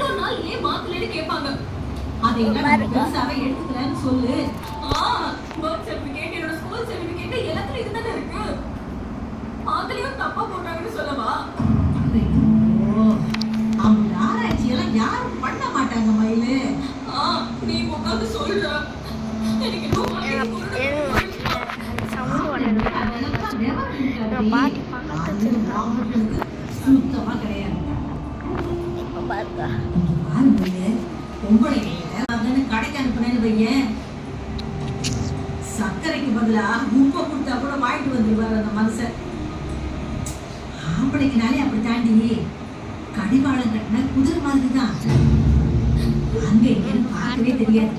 இவ்வளவு நாள் ஏன் மாத்தலன்னு கேட்பாங்க. அதை பெருசாவே எடுத்துக்கலன்னு சொல்லு. பர்த் சர்டிபிகேட், என்னோட ஸ்கூல் சர்டிபிகேட் எல்லாத்துலயும் இதுதானே இருக்கு. அதுலயும் தப்பா போட்டாங்கன்னு சொல்லவா? அவங்க ஆராய்ச்சி எல்லாம் யாரும் பண்ண மாட்டாங்க மயிலு. நீ உட்காந்து சொல்ற. எனக்கு சுத்தமா கிடையாது. கடைக்கு அனுப்புனேன்னு வையேன், சர்க்கரைக்கு பதிலா உப்பை கொடுத்தா கூட வாங்கிட்டு வந்துருவாரு அந்த மனுஷன். ஆம்பளைக்குனாலே அப்படி தாண்டி கடிவாளம் கட்டின குதிரை மாதிரி தான். அங்க இங்கன்னு பார்க்கவே தெரியாது.